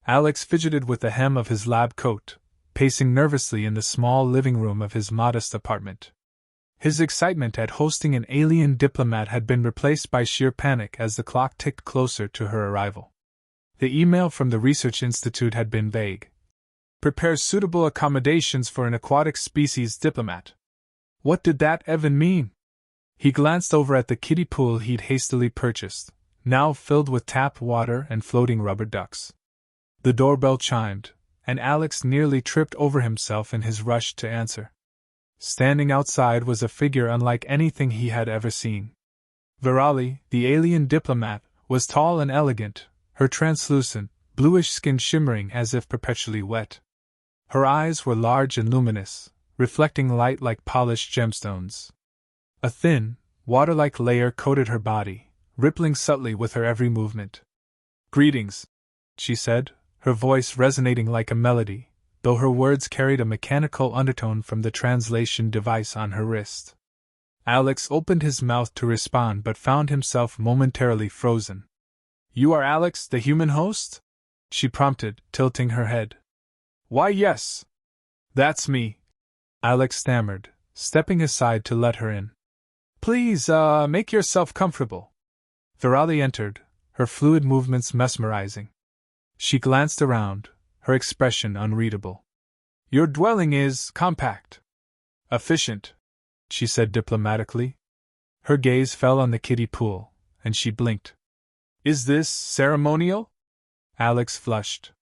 Alex fidgeted with the hem of his lab coat, pacing nervously in the small living room of his modest apartment. His excitement at hosting an alien diplomat had been replaced by sheer panic as the clock ticked closer to her arrival. The email from the Research Institute had been vague. Prepare suitable accommodations for an aquatic species diplomat. What did that even mean? He glanced over at the kiddie pool he'd hastily purchased, now filled with tap water and floating rubber ducks. The doorbell chimed, and Alex nearly tripped over himself in his rush to answer. Standing outside was a figure unlike anything he had ever seen. Virali, the alien diplomat, was tall and elegant, her translucent, bluish skin shimmering as if perpetually wet. Her eyes were large and luminous, reflecting light like polished gemstones. A thin, water-like layer coated her body, rippling subtly with her every movement. "Greetings," she said, her voice resonating like a melody, though her words carried a mechanical undertone from the translation device on her wrist. Alex opened his mouth to respond but found himself momentarily frozen. "You are Alex, the human host?" she prompted, tilting her head. "Why, yes. That's me," Alex stammered, stepping aside to let her in. "Please, make yourself comfortable." Virali entered, her fluid movements mesmerizing. She glanced around, her expression unreadable. "Your dwelling is compact. Efficient," she said diplomatically. Her gaze fell on the kiddie pool, and she blinked. "Is this ceremonial?" Alex flushed.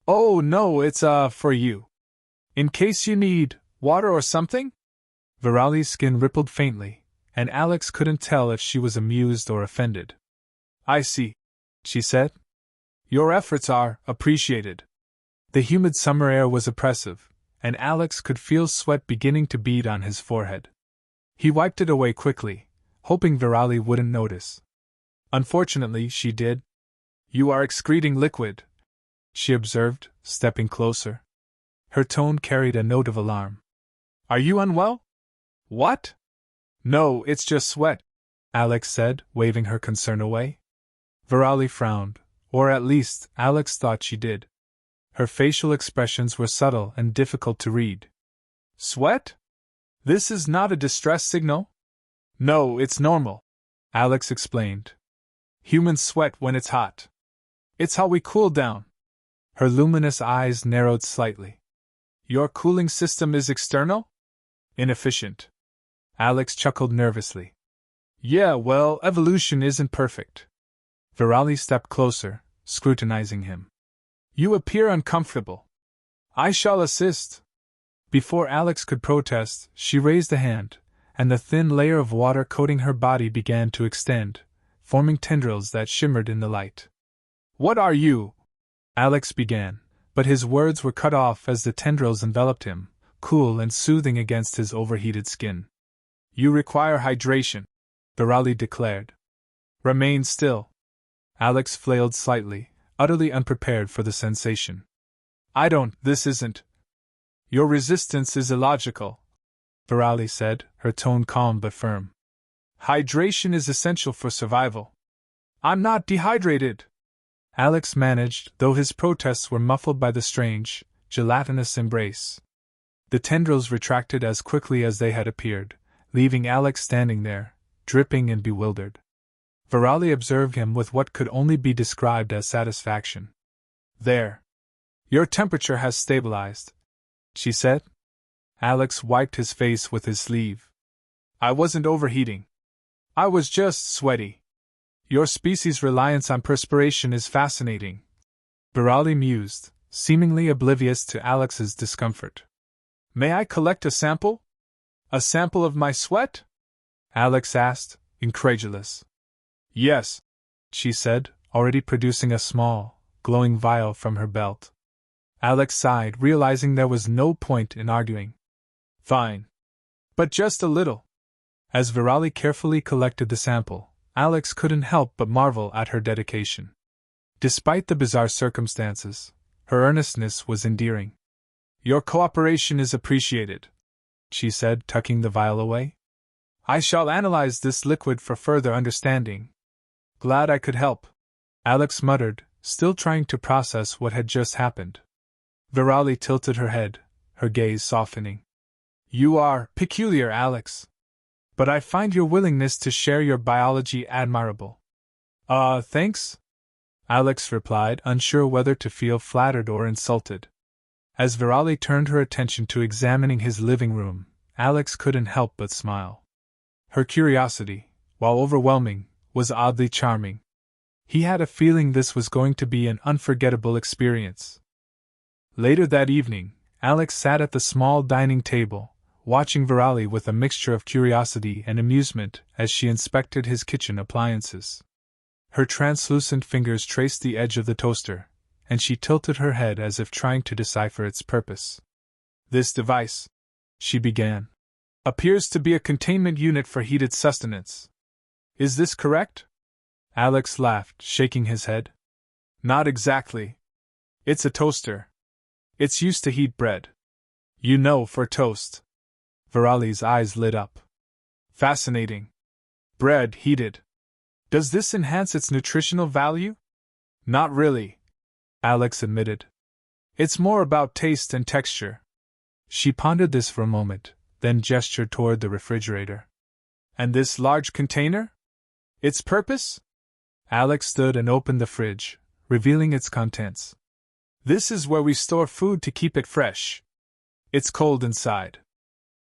"Oh, no, it's, for you. In case you need water or something?" Virali's skin rippled faintly, and Alex couldn't tell if she was amused or offended. "I see," she said. "Your efforts are appreciated." The humid summer air was oppressive, and Alex could feel sweat beginning to bead on his forehead. He wiped it away quickly, hoping Virali wouldn't notice. Unfortunately, she did. "You are excreting liquid," she observed, stepping closer. Her tone carried a note of alarm. "Are you unwell?" "What?" "No, it's just sweat," Alex said, waving her concern away. Virali frowned, or at least, Alex thought she did. Her facial expressions were subtle and difficult to read. "Sweat? This is not a distress signal?" "No, it's normal," Alex explained. "Humans sweat when it's hot. It's how we cool down." Her luminous eyes narrowed slightly. "Your cooling system is external? Inefficient." Alex chuckled nervously. "Yeah, well, evolution isn't perfect." Virali stepped closer, scrutinizing him. "You appear uncomfortable. I shall assist." Before Alex could protest, she raised a hand, and the thin layer of water coating her body began to extend, forming tendrils that shimmered in the light. "What are you?" Alex began, but his words were cut off as the tendrils enveloped him, cool and soothing against his overheated skin. "You require hydration," Virali declared. "Remain still." Alex flailed slightly, utterly unprepared for the sensation. This isn't." "Your resistance is illogical," Virali said, her tone calm but firm. "Hydration is essential for survival." "I'm not dehydrated," Alex managed, though his protests were muffled by the strange, gelatinous embrace. The tendrils retracted as quickly as they had appeared, leaving Alex standing there, dripping and bewildered. Virali observed him with what could only be described as satisfaction. "There. Your temperature has stabilized," she said. Alex wiped his face with his sleeve. "I wasn't overheating. I was just sweaty. Your species' reliance on perspiration is fascinating," Virali mused, seemingly oblivious to Alex's discomfort. "May I collect a sample? A sample of my sweat?" Alex asked, incredulous. "Yes," she said, already producing a small, glowing vial from her belt. Alex sighed, realizing there was no point in arguing. "Fine. But just a little." As Virali carefully collected the sample, Alex couldn't help but marvel at her dedication. Despite the bizarre circumstances, her earnestness was endearing. "Your cooperation is appreciated," she said, tucking the vial away. "I shall analyze this liquid for further understanding." "Glad I could help," Alex muttered, still trying to process what had just happened. Virali tilted her head, her gaze softening. You are peculiar, Alex. But I find your willingness to share your biology admirable. Thanks? Alex replied, unsure whether to feel flattered or insulted. As Virali turned her attention to examining his living room, Alex couldn't help but smile. Her curiosity, while overwhelming, was oddly charming. He had a feeling this was going to be an unforgettable experience. Later that evening, Alex sat at the small dining table, watching Virali with a mixture of curiosity and amusement as she inspected his kitchen appliances. Her translucent fingers traced the edge of the toaster, and she tilted her head as if trying to decipher its purpose. This device, she began, appears to be a containment unit for heated sustenance. Is this correct? Alex laughed, shaking his head. Not exactly. It's a toaster. It's used to heat bread. You know, for toast. Virali's eyes lit up. Fascinating. Bread heated. Does this enhance its nutritional value? Not really, Alex admitted. It's more about taste and texture. She pondered this for a moment, then gestured toward the refrigerator. And this large container? Its purpose? Alex stood and opened the fridge, revealing its contents. This is where we store food to keep it fresh. It's cold inside.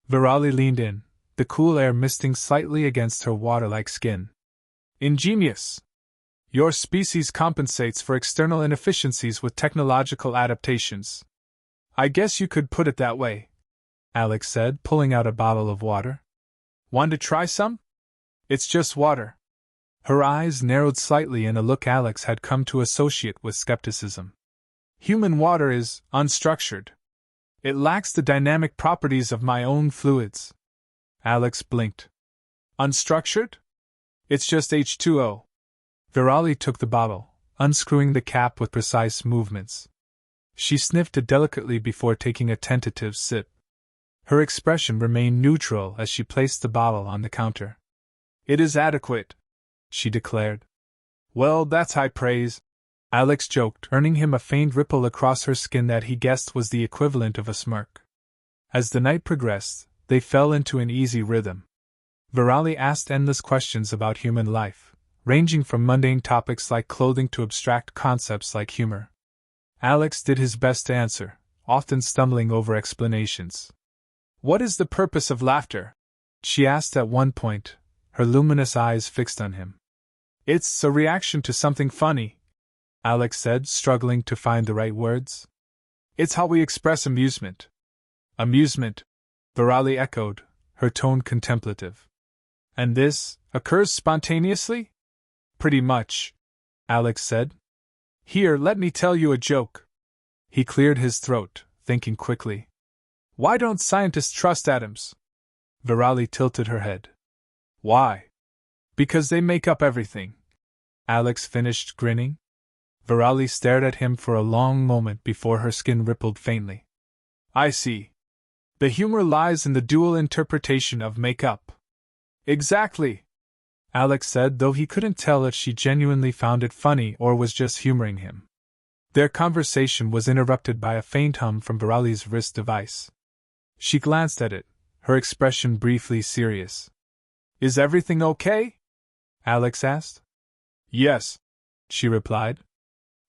Virali leaned in, the cool air misting slightly against her water-like skin. Ingenious. Your species compensates for external inefficiencies with technological adaptations. I guess you could put it that way, Alex said, pulling out a bottle of water. Want to try some? It's just water. Her eyes narrowed slightly in a look Alex had come to associate with skepticism. Human water is unstructured. It lacks the dynamic properties of my own fluids. Alex blinked. Unstructured? It's just H2O. Virali took the bottle, unscrewing the cap with precise movements. She sniffed it delicately before taking a tentative sip. Her expression remained neutral as she placed the bottle on the counter. It is adequate, she declared. Well, that's high praise, Alex joked, earning him a faint ripple across her skin that he guessed was the equivalent of a smirk. As the night progressed, they fell into an easy rhythm. Virali asked endless questions about human life, ranging from mundane topics like clothing to abstract concepts like humor. Alex did his best to answer, often stumbling over explanations. What is the purpose of laughter? She asked at one point, her luminous eyes fixed on him. It's a reaction to something funny, Alex said, struggling to find the right words. It's how we express amusement. Amusement, Virali echoed, her tone contemplative. And this occurs spontaneously? Pretty much, Alex said. Here, let me tell you a joke. He cleared his throat, thinking quickly. Why don't scientists trust atoms? Virali tilted her head. Why? Because they make up everything. Alex finished, grinning. Virali stared at him for a long moment before her skin rippled faintly. I see. The humor lies in the dual interpretation of make-up. Exactly, Alex said, though he couldn't tell if she genuinely found it funny or was just humoring him. Their conversation was interrupted by a faint hum from Virali's wrist device. She glanced at it, her expression briefly serious. Is everything okay? Alex asked. Yes, she replied.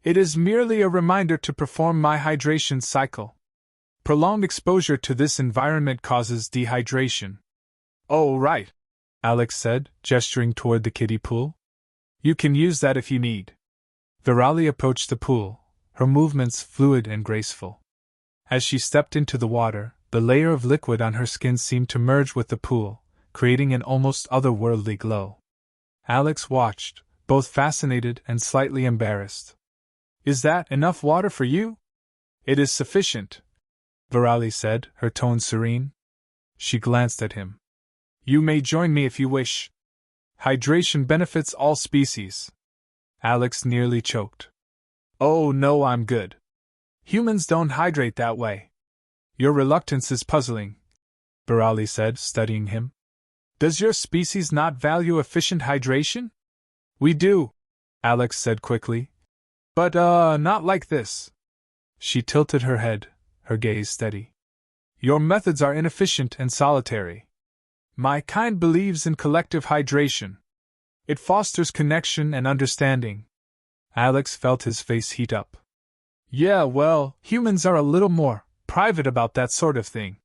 It is merely a reminder to perform my hydration cycle. Prolonged exposure to this environment causes dehydration. Oh, right, Alex said, gesturing toward the kiddie pool. You can use that if you need. Virali approached the pool, her movements fluid and graceful. As she stepped into the water, the layer of liquid on her skin seemed to merge with the pool, creating an almost otherworldly glow. Alex watched, both fascinated and slightly embarrassed. Is that enough water for you? It is sufficient, Virali said, her tone serene. She glanced at him. You may join me if you wish. Hydration benefits all species. Alex nearly choked. Oh no, I'm good. Humans don't hydrate that way. Your reluctance is puzzling, Virali said, studying him. Does your species not value efficient hydration? We do, Alex said quickly. But, not like this. She tilted her head, her gaze steady. Your methods are inefficient and solitary. My kind believes in collective hydration. It fosters connection and understanding. Alex felt his face heat up. Yeah, well, humans are a little more private about that sort of thing.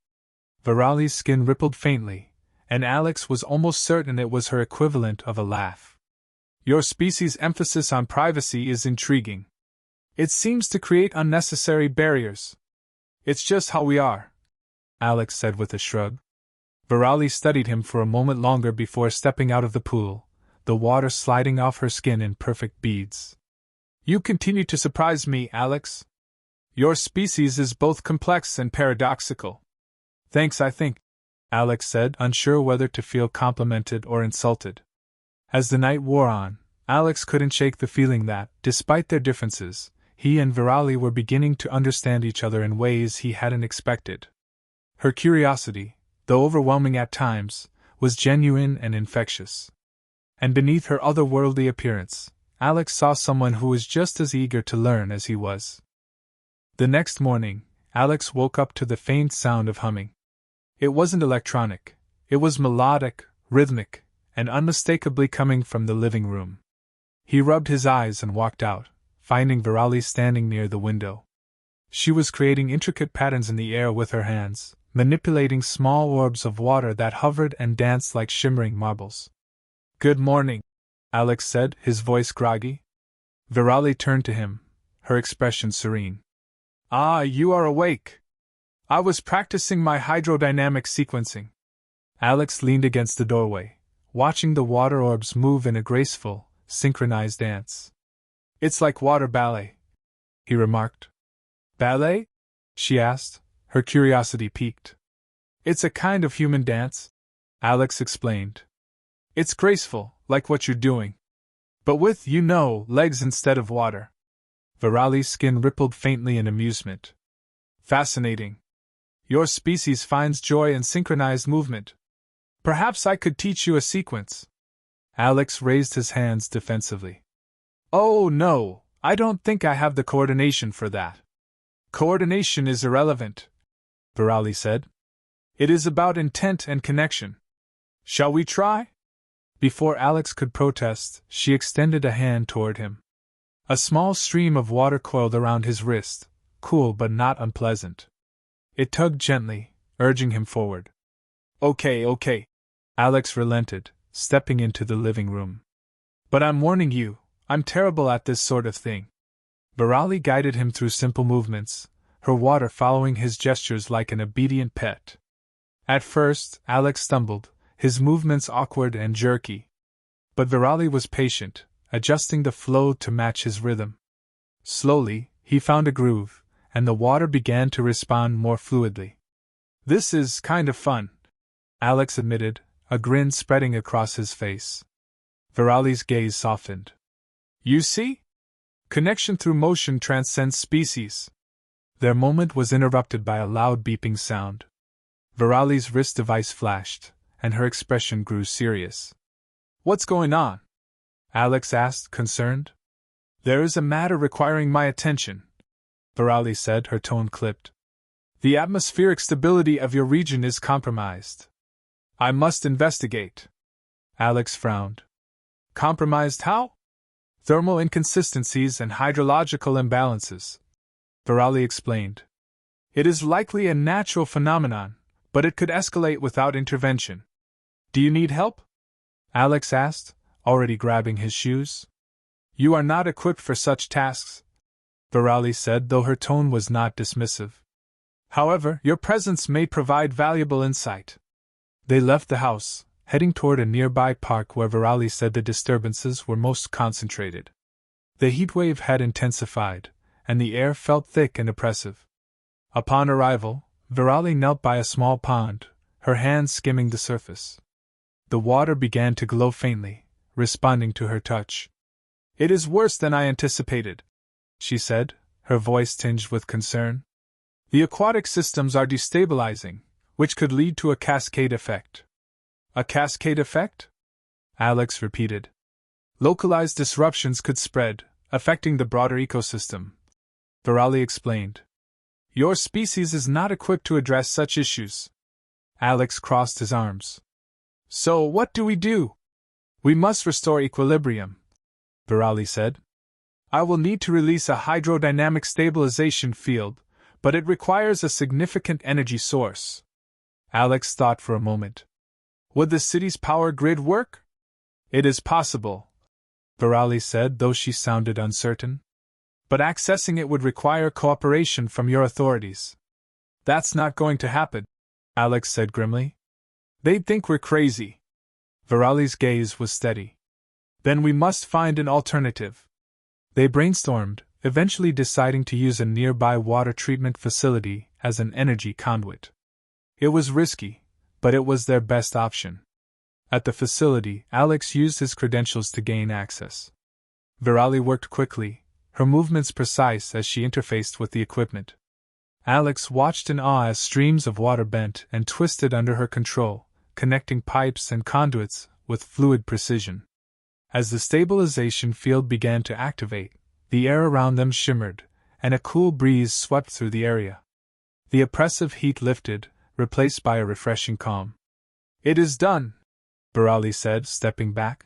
Virali's skin rippled faintly, and Alex was almost certain it was her equivalent of a laugh. Your species' emphasis on privacy is intriguing. It seems to create unnecessary barriers. It's just how we are, Alex said with a shrug. Virali studied him for a moment longer before stepping out of the pool, the water sliding off her skin in perfect beads. You continue to surprise me, Alex. Your species is both complex and paradoxical. Thanks, I think, Alex said, unsure whether to feel complimented or insulted. As the night wore on, Alex couldn't shake the feeling that, despite their differences, he and Virali were beginning to understand each other in ways he hadn't expected. Her curiosity, though overwhelming at times, was genuine and infectious. And beneath her otherworldly appearance, Alex saw someone who was just as eager to learn as he was. The next morning, Alex woke up to the faint sound of humming. It wasn't electronic, it was melodic, rhythmic, and unmistakably coming from the living room. He rubbed his eyes and walked out, finding Virali standing near the window. She was creating intricate patterns in the air with her hands, manipulating small orbs of water that hovered and danced like shimmering marbles. Good morning, Alex said, his voice groggy. Virali turned to him, her expression serene. Ah, you are awake. I was practicing my hydrodynamic sequencing. Alex leaned against the doorway, watching the water orbs move in a graceful, synchronized dance. It's like water ballet, he remarked. Ballet? She asked, her curiosity piqued. It's a kind of human dance, Alex explained. It's graceful, like what you're doing. But with, legs instead of water. Virali's skin rippled faintly in amusement. Fascinating. Your species finds joy in synchronized movement. Perhaps I could teach you a sequence. Alex raised his hands defensively. Oh no, I don't think I have the coordination for that. Coordination is irrelevant, Virali said. It is about intent and connection. Shall we try? Before Alex could protest, she extended a hand toward him. A small stream of water coiled around his wrist, cool but not unpleasant. It tugged gently, urging him forward. Okay, Alex relented, stepping into the living room. But I'm warning you, I'm terrible at this sort of thing. Virali guided him through simple movements, her water following his gestures like an obedient pet. At first, Alex stumbled, his movements awkward and jerky. But Virali was patient, adjusting the flow to match his rhythm. Slowly, he found a groove, and the water began to respond more fluidly. This is kind of fun, Alex admitted, a grin spreading across his face. Virali's gaze softened. You see? Connection through motion transcends species. Their moment was interrupted by a loud beeping sound. Virali's wrist device flashed, and her expression grew serious. What's going on? Alex asked, concerned. There is a matter requiring my attention, Virali said, her tone clipped. The atmospheric stability of your region is compromised. I must investigate. Alex frowned. Compromised how? Thermal inconsistencies and hydrological imbalances, Virali explained. It is likely a natural phenomenon, but it could escalate without intervention. Do you need help? Alex asked, already grabbing his shoes. You are not equipped for such tasks, Virali said, though her tone was not dismissive. However, your presence may provide valuable insight. They left the house, heading toward a nearby park where Virali said the disturbances were most concentrated. The heatwave had intensified, and the air felt thick and oppressive. Upon arrival, Virali knelt by a small pond, her hands skimming the surface. The water began to glow faintly, responding to her touch. It is worse than I anticipated, she said, her voice tinged with concern. The aquatic systems are destabilizing, which could lead to a cascade effect. A cascade effect? Alex repeated. Localized disruptions could spread, affecting the broader ecosystem, Virali explained. Your species is not equipped to address such issues. Alex crossed his arms. So what do we do? We must restore equilibrium, Virali said. I will need to release a hydrodynamic stabilization field, but it requires a significant energy source. Alex thought for a moment. Would the city's power grid work? It is possible, Virali said, though she sounded uncertain. But accessing it would require cooperation from your authorities. That's not going to happen, Alex said grimly. They'd think we're crazy. Virali's gaze was steady. Then we must find an alternative. They brainstormed, eventually deciding to use a nearby water treatment facility as an energy conduit. It was risky, but it was their best option. At the facility, Alex used his credentials to gain access. Virali worked quickly, her movements precise as she interfaced with the equipment. Alex watched in awe as streams of water bent and twisted under her control, connecting pipes and conduits with fluid precision. As the stabilization field began to activate, the air around them shimmered, and a cool breeze swept through the area. The oppressive heat lifted, replaced by a refreshing calm. It is done, Virali said, stepping back.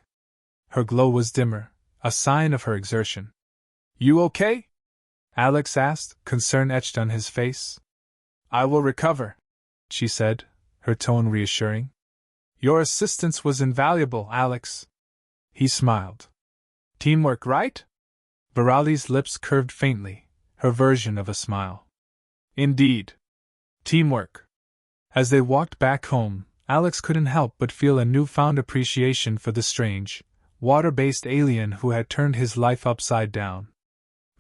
Her glow was dimmer, a sign of her exertion. You okay? Alex asked, concern etched on his face. I will recover, she said, her tone reassuring. Your assistance was invaluable, Alex. He smiled. Teamwork, right? Virali's lips curved faintly, her version of a smile. Indeed. Teamwork. As they walked back home, Alex couldn't help but feel a newfound appreciation for the strange, water-based alien who had turned his life upside down.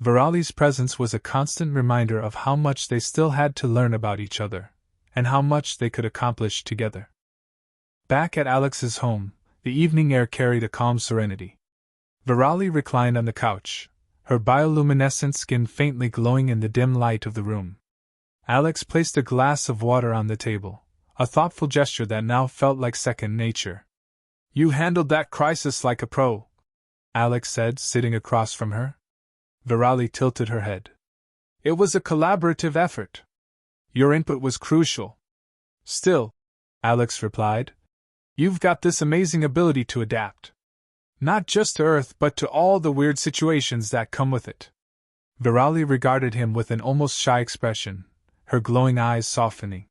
Virali's presence was a constant reminder of how much they still had to learn about each other, and how much they could accomplish together. Back at Alex's home, the evening air carried a calm serenity. Virali reclined on the couch, her bioluminescent skin faintly glowing in the dim light of the room. Alex placed a glass of water on the table, a thoughtful gesture that now felt like second nature. You handled that crisis like a pro, Alex said, sitting across from her. Virali tilted her head. It was a collaborative effort. Your input was crucial. Still, Alex replied, you've got this amazing ability to adapt. Not just to Earth, but to all the weird situations that come with it. Virali regarded him with an almost shy expression, her glowing eyes softening.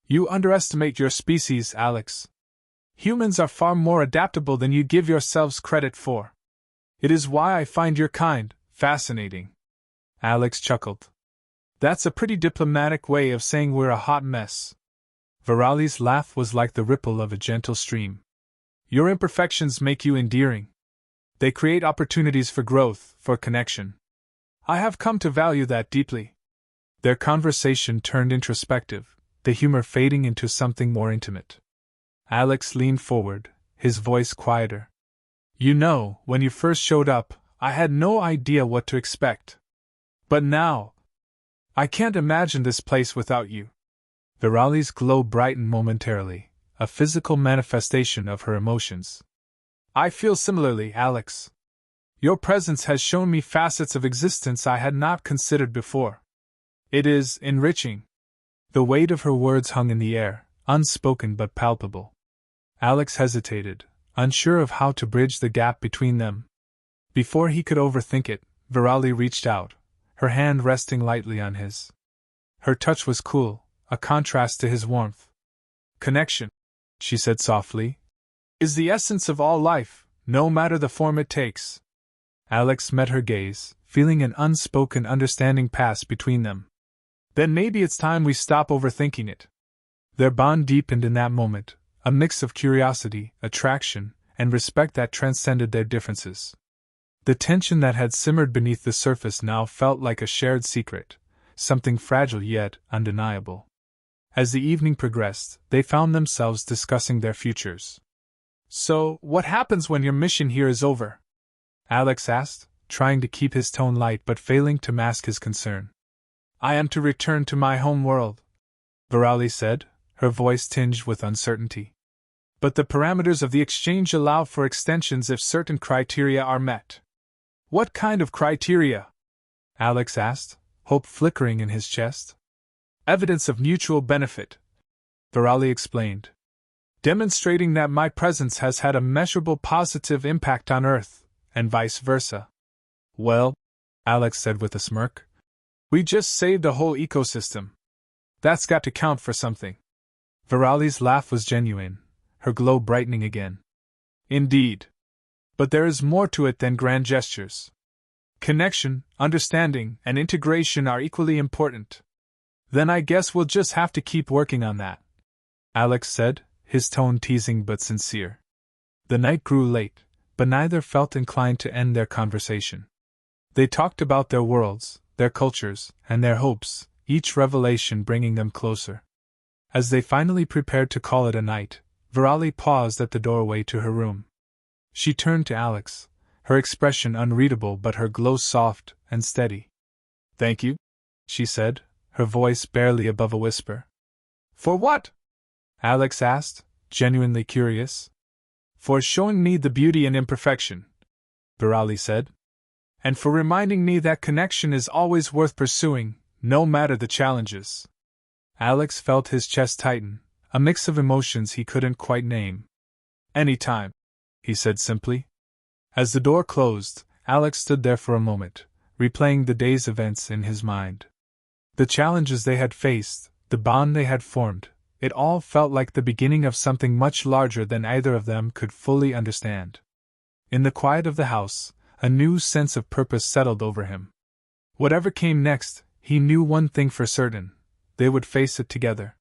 You underestimate your species, Alex. Humans are far more adaptable than you give yourselves credit for. It is why I find your kind fascinating. Alex chuckled. That's a pretty diplomatic way of saying we're a hot mess. Virali's laugh was like the ripple of a gentle stream. Your imperfections make you endearing. They create opportunities for growth, for connection. I have come to value that deeply. Their conversation turned introspective, the humor fading into something more intimate. Alex leaned forward, his voice quieter. You know, when you first showed up, I had no idea what to expect. But now, I can't imagine this place without you. Virali's glow brightened momentarily, a physical manifestation of her emotions. I feel similarly, Alex. Your presence has shown me facets of existence I had not considered before. It is enriching. The weight of her words hung in the air, unspoken but palpable. Alex hesitated, unsure of how to bridge the gap between them. Before he could overthink it, Virali reached out, her hand resting lightly on his. Her touch was cool, a contrast to his warmth. Connection, she said softly, is the essence of all life, no matter the form it takes. Alex met her gaze, feeling an unspoken understanding pass between them. Then maybe it's time we stop overthinking it. Their bond deepened in that moment, a mix of curiosity, attraction, and respect that transcended their differences. The tension that had simmered beneath the surface now felt like a shared secret, something fragile yet undeniable. As the evening progressed, they found themselves discussing their futures. So, what happens when your mission here is over? Alex asked, trying to keep his tone light but failing to mask his concern. I am to return to my home world, Virali said, her voice tinged with uncertainty. But the parameters of the exchange allow for extensions if certain criteria are met. What kind of criteria? Alex asked, hope flickering in his chest. Evidence of mutual benefit, Virali explained. Demonstrating that my presence has had a measurable positive impact on Earth, and vice versa. Well, Alex said with a smirk, we just saved a whole ecosystem. That's got to count for something. Virali's laugh was genuine, her glow brightening again. Indeed. But there is more to it than grand gestures. Connection, understanding, and integration are equally important. Then I guess we'll just have to keep working on that, Alex said, his tone teasing but sincere. The night grew late, but neither felt inclined to end their conversation. They talked about their worlds, their cultures, and their hopes, each revelation bringing them closer. As they finally prepared to call it a night, Virali paused at the doorway to her room. She turned to Alex, her expression unreadable but her glow soft and steady. Thank you, she said, her voice barely above a whisper. For what? Alex asked, genuinely curious. For showing me the beauty in imperfection, Virali said. And for reminding me that connection is always worth pursuing, no matter the challenges. Alex felt his chest tighten, a mix of emotions he couldn't quite name. Any time, he said simply. As the door closed, Alex stood there for a moment, replaying the day's events in his mind. The challenges they had faced, the bond they had formed, it all felt like the beginning of something much larger than either of them could fully understand. In the quiet of the house, a new sense of purpose settled over him. Whatever came next, he knew one thing for certain: they would face it together.